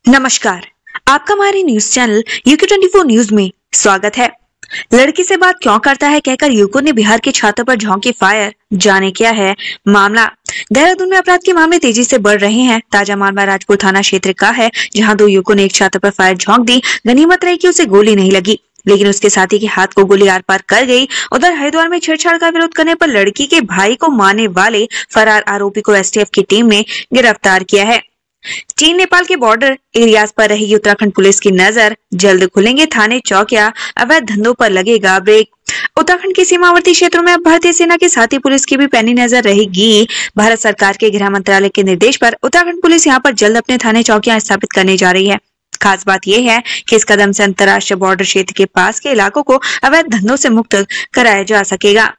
नमस्कार, आपका हमारे न्यूज चैनल UK24 न्यूज में स्वागत है। लड़की से बात क्यों करता है कहकर युवकों ने बिहार के छात्र पर झोंकी फायर, जाने क्या है मामला। देहरादून में अपराध के मामले तेजी से बढ़ रहे हैं। ताजा मामला राजपुर थाना क्षेत्र का है, जहां दो युवकों ने एक छात्र पर फायर झोंक दी। गनीमत रही कि उसे गोली नहीं लगी, लेकिन उसके साथी के हाथ को गोली आर पार कर गई। उधर हरिद्वार में छेड़छाड़ का विरोध करने पर लड़की के भाई को मारने वाले फरार आरोपी को STF की टीम ने गिरफ्तार किया है। चीन नेपाल के बॉर्डर एरियाज पर रहेगी उत्तराखंड पुलिस की नजर। जल्द खुलेंगे थाने चौकिया, अवैध धंधों पर लगेगा ब्रेक। उत्तराखंड के सीमावर्ती क्षेत्रों में अब भारतीय सेना के साथ ही पुलिस की भी पैनी नजर रहेगी। भारत सरकार के गृह मंत्रालय के निर्देश पर उत्तराखंड पुलिस यहां पर जल्द अपने थाने चौकियां स्थापित करने जा रही है। खास बात यह है कि इस कदम से अंतर्राष्ट्रीय बॉर्डर क्षेत्र के पास के इलाकों को अवैध धंधों से मुक्त कराया जा सकेगा।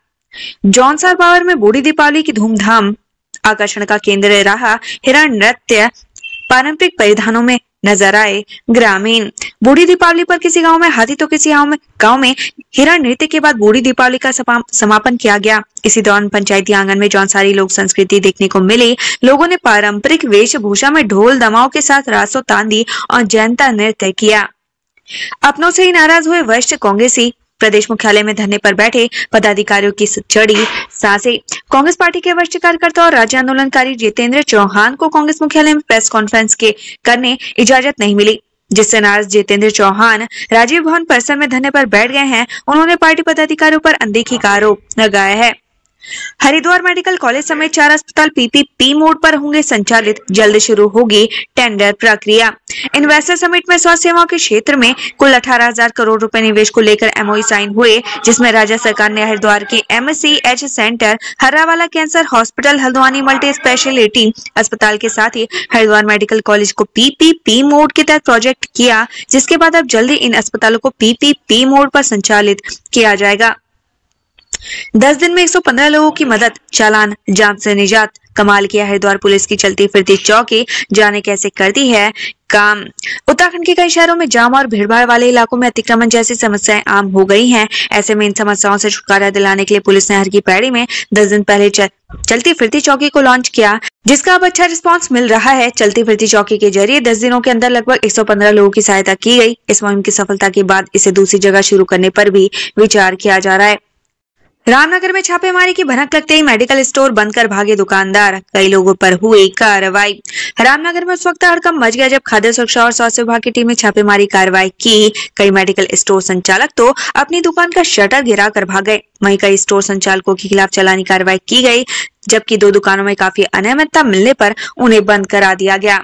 जौनसार पावर में बूढ़ी दीपावली की धूमधाम, आकर्षण का केंद्र रहा हिरण नृत्य। पारंपरिक परिधानों में नजर आए ग्रामीण। बूढ़ी दीपावली पर किसी गांव में हाथी तो किसी गांव में हिरण नृत्य के बाद बूढ़ी दीपावली का समापन किया गया। इसी दौरान पंचायती आंगन में जौनसारी लोक संस्कृति देखने को मिली। लोगों ने पारंपरिक वेशभूषा में ढोल दमाओं के साथ रासो तांदी और जयंता नृत्य किया। अपनों से ही नाराज हुए वरिष्ठ कांग्रेसी, प्रदेश मुख्यालय में धरने पर बैठे पदाधिकारियों की चढ़ी सांसें। कांग्रेस पार्टी के वरिष्ठ कार्यकर्ता और राज्य आंदोलनकारी जितेंद्र चौहान को कांग्रेस मुख्यालय में प्रेस कॉन्फ्रेंस के करने इजाजत नहीं मिली, जिससे नाराज जितेंद्र चौहान राजीव भवन परिसर में धरने पर बैठ गए हैं। उन्होंने पार्टी पदाधिकारियों पर अनदेखी का आरोप लगाया है। हरिद्वार मेडिकल कॉलेज समेत 4 अस्पताल PPP मोड पर होंगे संचालित। जल्द शुरू होगी टेंडर प्रक्रिया। इन्वेस्टर समिट में स्वास्थ्य सेवाओं के क्षेत्र में कुल 18,000 करोड़ रुपए निवेश को लेकर MOU साइन हुए, जिसमें राज्य सरकार ने हरिद्वार के MCH centre, Harrawala cancer hospital, Haldwani multi speciality अस्पताल के साथ ही हरिद्वार मेडिकल कॉलेज को PPP मोड के तहत प्रोजेक्ट किया, जिसके बाद अब जल्दी इन अस्पतालों को PPP मोड पर संचालित किया जाएगा। 10 दिन में 115 लोगों की मदद, चालान, जांच से निजात। कमाल किया हरिद्वार पुलिस की चलती फिरती चौकी, जाने कैसे करती है काम। उत्तराखंड के कई शहरों में जाम और भीड़भाड़ वाले इलाकों में अतिक्रमण जैसी समस्याएं आम हो गई हैं। ऐसे में इन समस्याओं से छुटकारा दिलाने के लिए पुलिस ने हर की पैड़ी में 10 दिन पहले चलती फिरती चौकी को लॉन्च किया, जिसका अब अच्छा रिस्पांस मिल रहा है। चलती फिरती चौकी के जरिए 10 दिनों के अंदर लगभग 115 लोगों की सहायता की गई। इस मुहिम की सफलता के बाद इसे दूसरी जगह शुरू करने पर भी विचार किया जा रहा है। रामनगर में छापेमारी की भनक लगते ही मेडिकल स्टोर बंद कर भागे दुकानदार, कई लोगों पर हुई कार्रवाई। रामनगर में उस वक्त हड़कंप मच गया जब खाद्य सुरक्षा और स्वास्थ्य विभाग की टीम ने छापेमारी कार्रवाई की। कई मेडिकल स्टोर संचालक तो अपनी दुकान का शटर गिरा कर भाग गए। वहीं कई स्टोर संचालकों के खिलाफ चालानी कार्रवाई की गई, जबकि 2 दुकानों में काफी अनियमितता मिलने पर उन्हें बंद करा दिया गया।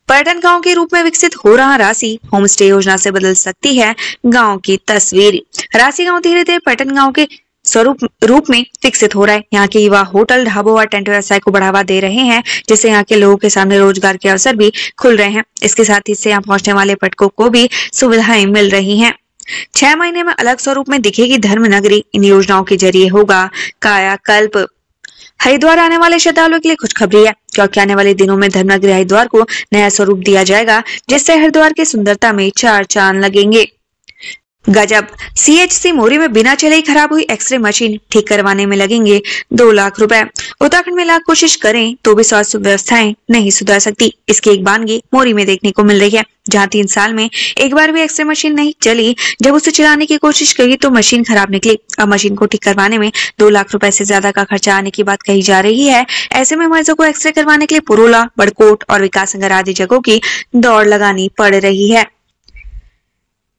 पर्यटन गांव के रूप में विकसित हो रहा राशि होम स्टे योजना से बदल सकती है गांव की तस्वीर। राशि गांव धीरे धीरे पर्यटन गांव के रूप में विकसित हो रहा है। यहाँ के युवा होटल, ढाबों और टेंट व्यवसाय को बढ़ावा दे रहे हैं, जिससे यहाँ के लोगों के सामने रोजगार के अवसर भी खुल रहे हैं। इसके साथ ही इससे यहाँ पहुंचने वाले पर्यटकों को भी सुविधाएं मिल रही हैं। 6 महीने में अलग स्वरूप में दिखेगी धर्म नगरी। इन योजनाओं के जरिए होगा कायाकल्प। हरिद्वार आने वाले श्रद्धालुओं के लिए खुशखबरी है, क्योंकि आने वाले दिनों में धर्मनगरी हरिद्वार को नया स्वरूप दिया जाएगा, जिससे हरिद्वार की सुंदरता में 4 चांद लगेंगे। गजब, CHC मोरी में बिना चले ही खराब हुई एक्सरे मशीन ठीक करवाने में लगेंगे 2 लाख रुपए। उत्तराखंड में लाख कोशिश करें तो भी स्वास्थ्य व्यवस्थाएं नहीं सुधर सकती। इसकी एक बानगी मोरी में देखने को मिल रही है, जहां 3 साल में एक बार भी एक्सरे मशीन नहीं चली। जब उसे चलाने की कोशिश करी तो मशीन खराब निकली। अब मशीन को ठीक करवाने में 2 लाख रुपए से ज्यादा का खर्चा आने की बात कही जा रही है। ऐसे में मरीजों को एक्सरे करवाने के लिए पुरोला, बड़कोट और विकासनगर आदि जगहों की दौड़ लगानी पड़ रही है।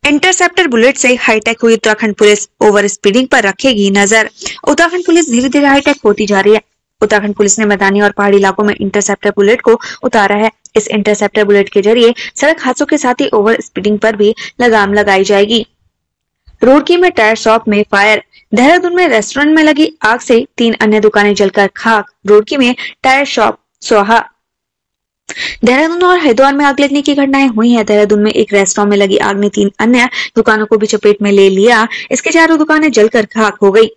इंटरसेप्टर बुलेट से हाईटेक हुई उत्तराखंड पुलिस, ओवर स्पीडिंग पर रखेगी नजर। उत्तराखंड पुलिस धीरे धीरे हाईटेक होती जा रही है। उत्तराखंड पुलिस ने मैदानी और पहाड़ी इलाकों में इंटरसेप्टर बुलेट को उतारा है। इस इंटरसेप्टर बुलेट के जरिए सड़क हादसों के साथ ही ओवर स्पीडिंग पर भी लगाम लगाई जाएगी। रुड़की में टायर शॉप में फायर। देहरादून में रेस्टोरेंट में लगी आग से 3 अन्य दुकानें जलकर खाक। रुड़की में टायर शॉप स्वाहा। देहरादून और हरिद्वार में आग लगने की घटनाएं हुई हैं। देहरादून में एक रेस्टोरेंट में लगी आग ने 3 अन्य दुकानों को भी चपेट में ले लिया। इसके 4 दुकानें जलकर खाक हो गई।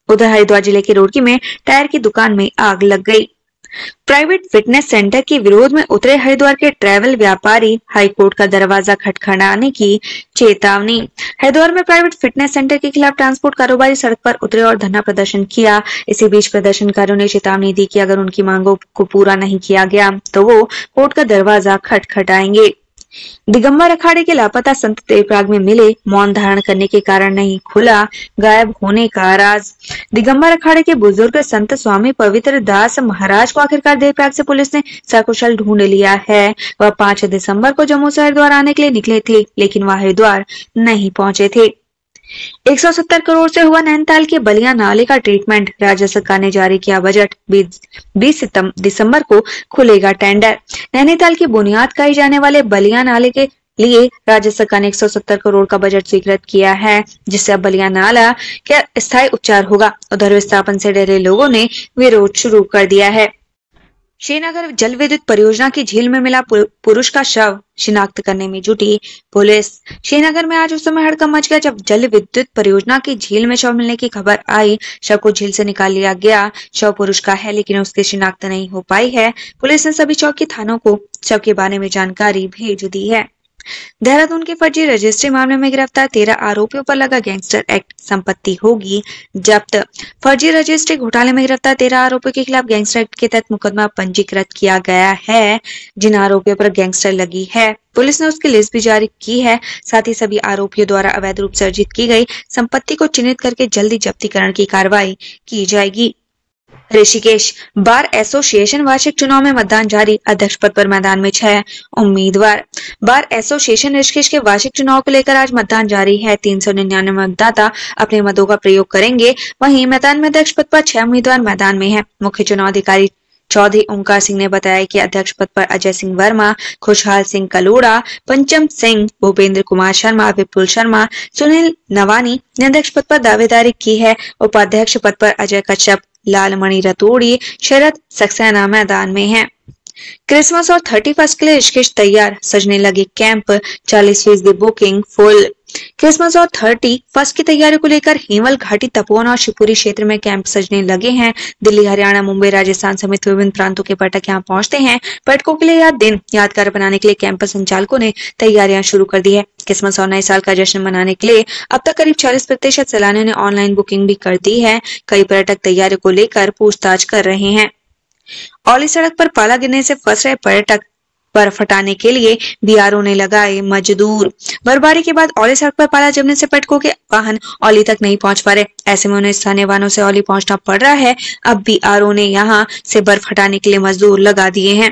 उधर हरिद्वार जिले के रुड़की में टायर की दुकान में आग लग गई। प्राइवेट फिटनेस सेंटर के विरोध में उतरे हरिद्वार के ट्रैवल व्यापारी, हाईकोर्ट का दरवाजा खटखटाने की चेतावनी। हरिद्वार में प्राइवेट फिटनेस सेंटर के खिलाफ ट्रांसपोर्ट कारोबारी सड़क पर उतरे और धरना प्रदर्शन किया। इसी बीच प्रदर्शनकारियों ने चेतावनी दी कि अगर उनकी मांगों को पूरा नहीं किया गया तो वो कोर्ट का दरवाजा खटखटाएंगे। दिगंबर अखाड़े के लापता संत देवराग में मिले, मौन धारण करने के कारण नहीं खुला गायब होने का राज। दिगंबर अखाड़े के बुजुर्ग संत स्वामी पवित्र दास महाराज को आखिरकार देवराग से पुलिस ने सकुशल ढूंढ लिया है। वह 5 दिसंबर को जम्मू से हरिद्वार आने के लिए निकले थे, लेकिन वह हरिद्वार नहीं पहुंचे थे। 170 करोड़ से हुआ नैनीताल के बलिया नाले का ट्रीटमेंट, राज्य सरकार ने जारी किया बजट। 20 दिसंबर को खुलेगा टेंडर। नैनीताल की बुनियाद खाई जाने वाले बलिया नाले के लिए राज्य सरकार ने 170 करोड़ का बजट स्वीकृत किया है, जिससे अब बलिया नाला का स्थायी उपचार होगा। उधर विस्थापन से डरे लोगों ने विरोध शुरू कर दिया है। श्रीनगर जल विद्युत परियोजना की झील में मिला पुरुष का शव, शिनाख्त करने में जुटी पुलिस। श्रीनगर में आज उस समय हड़कंप मच गया जब जल विद्युत परियोजना की झील में शव मिलने की खबर आई। शव को झील से निकाल लिया गया। शव पुरुष का है, लेकिन उसकी शिनाख्त नहीं हो पाई है। पुलिस ने सभी चौकी थानों को शव के बारे में जानकारी भेज दी है। देहरादून के फर्जी रजिस्ट्री मामले में गिरफ्तार 13 आरोपियों पर लगा गैंगस्टर एक्ट, संपत्ति होगी जब्त। फर्जी रजिस्ट्री घोटाले में गिरफ्तार 13 आरोपियों के खिलाफ गैंगस्टर एक्ट के तहत मुकदमा पंजीकृत किया गया है। जिन आरोपियों पर गैंगस्टर लगी है, पुलिस ने उसकी लिस्ट भी जारी की है। साथ ही सभी आरोपियों द्वारा अवैध रूप से अर्जित की गई संपत्ति को चिन्हित करके जल्दी जब्तीकरण की कार्रवाई की जाएगी। ऋषिकेश बार एसोसिएशन वार्षिक चुनाव में मतदान जारी, अध्यक्ष पद पर मैदान में 6 उम्मीदवार। बार एसोसिएशन ऋषिकेश के वार्षिक चुनाव को लेकर आज मतदान जारी है। 399 मतदाता अपने मतों का प्रयोग करेंगे। वहीं मैदान में अध्यक्ष पद पर 6 उम्मीदवार मैदान में हैं। मुख्य चुनाव अधिकारी चौधरी ओंकार सिंह ने बताया कि अध्यक्ष पद पर अजय सिंह वर्मा, खुशहाल सिंह कलोड़ा, पंचम सिंह, भूपेंद्र कुमार शर्मा, विपुल शर्मा, सुनील नवानी ने अध्यक्ष पद पर दावेदारी की है। उपाध्यक्ष पद पर अजय कश्यप, लालमणि रतोड़ी, शरद सक्सेना मैदान में हैं। क्रिसमस और 31 के लिए ऋषिकेश तैयार, सजने लगे कैंप, 40% बुकिंग फुल। क्रिसमस और 31 की तैयारी को लेकर हेमल घाटी, तपोवन और शिवपुरी क्षेत्र में कैंप सजने लगे हैं। दिल्ली, हरियाणा, मुंबई, राजस्थान समेत विभिन्न प्रांतों के पर्यटक यहां पहुंचते हैं। पर्यटकों के लिए यह दिन यादगार बनाने के लिए कैंप संचालकों ने तैयारियां शुरू कर दी है। क्रिसमस और नए साल का जश्न मनाने के लिए अब तक करीब 40% सैलानियों ने ऑनलाइन बुकिंग भी कर दी है। कई पर्यटक तैयारी को लेकर पूछताछ कर रहे हैं। औली सड़क पर पाला गिरने से फंस रहे पर्यटक, बर्फ हटाने के लिए बीआरओ ने लगाए मजदूर। बर्फबारी के बाद औली सड़क पर पाला जमने से पर्यटकों के वाहन औली तक नहीं पहुंच पा रहे। ऐसे में उन्हें स्थानीय वाहनों से औली पहुंचना पड़ रहा है। अब बीआरओ ने यहां से बर्फ हटाने के लिए मजदूर लगा दिए हैं।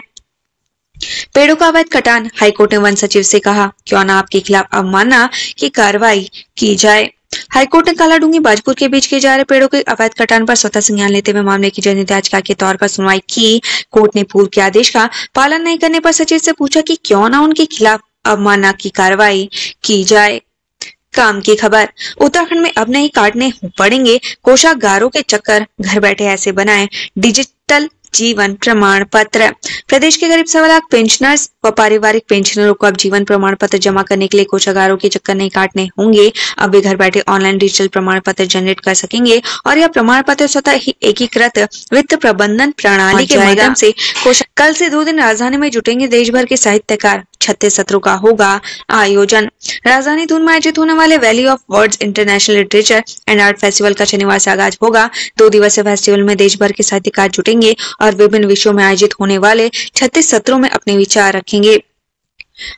पेड़ों का अवैध कटान, हाईकोर्ट ने वन सचिव से कहा, क्यों न आपके खिलाफ अवमानना की कार्रवाई की जाए। हाईकोर्ट ने कालाडूंगी बाजपुर के बीच किए जा रहे पेड़ों के अवैध कटान पर स्वतः संज्ञान लेते हुए मामले की जनहित याचिका के तौर पर सुनवाई की। कोर्ट ने पूर्व के आदेश का पालन नहीं करने पर सचिव से पूछा कि क्यों न उनके खिलाफ अवमानना की कार्रवाई की जाए। काम की खबर, उत्तराखंड में अब नहीं काटने पड़ेंगे कोषागारों के चक्कर, घर बैठे ऐसे बनाएं डिजिटल जीवन प्रमाण पत्र। प्रदेश के करीब 1.25 लाख पेंशनर्स व पारिवारिक पेंशनरों को अब जीवन प्रमाण पत्र जमा करने के लिए कोषागारों के चक्कर नहीं काटने होंगे। अब वे घर बैठे ऑनलाइन डिजिटल प्रमाण पत्र जनरेट कर सकेंगे और यह प्रमाण पत्र स्वतः ही एकीकृत वित्त प्रबंधन प्रणाली के माध्यम से कल से 2 दिन राजधानी में जुटेंगे देश भर के साहित्यकार। 36 सत्रों का होगा आयोजन। राजधानी दून में आयोजित होने वाले valley of words international literature and art festival का शनिवार से आगाज होगा। 2 दिवसीय फेस्टिवल में देश भर के साहित्यकार जुटेंगे और विभिन्न विषयों में आयोजित होने वाले 36 सत्रों में अपने विचार रखेंगे।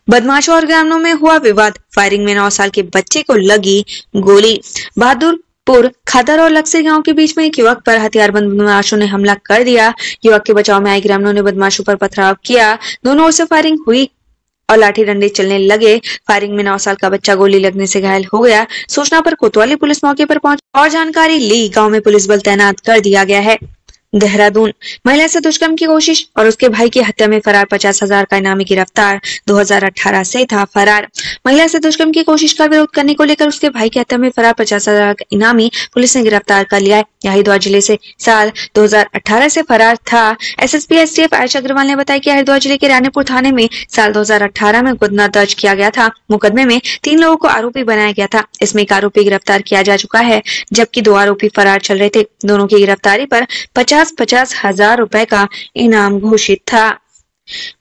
बदमाशों और ग्रामीणों में हुआ विवाद, फायरिंग में 9 साल के बच्चे को लगी गोली। बहादुरपुर खदर और लक्सी गांव के बीच में एक युवक पर हथियारबंद बदमाशों ने हमला कर दिया। युवक के बचाव में आए ग्रामीणों ने बदमाशों पर पथराव किया। दोनों ओर से फायरिंग हुई और लाठी डंडे चलने लगे। फायरिंग में 9 साल का बच्चा गोली लगने से घायल हो गया। सूचना पर कोतवाली पुलिस मौके पर पहुंची और जानकारी ली। गांव में पुलिस बल तैनात कर दिया गया है। देहरादून, महिला से दुष्कर्म की कोशिश और उसके भाई की हत्या में फरार 50,000 का इनामी गिरफ्तार। 2018 से था फरार। महिला से दुष्कर्म की कोशिश का विरोध करने को लेकर उसके भाई की हत्या में फरार 50,000 का इनामी पुलिस ने गिरफ्तार कर लिया है। यह हरिद्वार जिले से साल 2018 से फरार था। एसएसपी एसटीएफ आयशा अग्रवाल ने बताया कि हरिद्वार जिले के रानीपुर थाने में साल 2018 में मुकदमा दर्ज किया गया था। मुकदमे में 3 लोगों को आरोपी बनाया गया था। इसमें एक आरोपी गिरफ्तार किया जा चुका है, जबकि 2 आरोपी फरार चल रहे थे। दोनों की गिरफ्तारी पर 50,000 रुपए का इनाम घोषित था।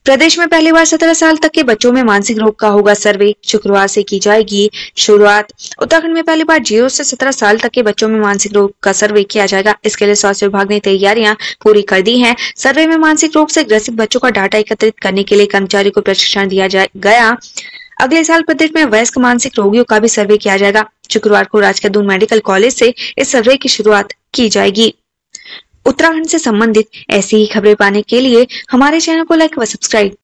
प्रदेश में पहली बार 17 साल तक के बच्चों में मानसिक रोग का होगा सर्वे, शुक्रवार से की जाएगी शुरुआत। उत्तराखंड में पहली बार 0 से 17 साल तक के बच्चों में मानसिक रोग का सर्वे किया जाएगा। इसके लिए स्वास्थ्य विभाग ने तैयारियां पूरी कर दी हैं। सर्वे में मानसिक रोग से ग्रसित बच्चों का डाटा एकत्रित करने के लिए कर्मचारियों को प्रशिक्षण दिया गया। अगले साल प्रदेश में वयस्क मानसिक रोगियों का भी सर्वे किया जाएगा। शुक्रवार को राजकीय दून मेडिकल कॉलेज से इस सर्वे की शुरुआत की जाएगी। उत्तराखंड से संबंधित ऐसी ही खबरें पाने के लिए हमारे चैनल को लाइक व सब्सक्राइब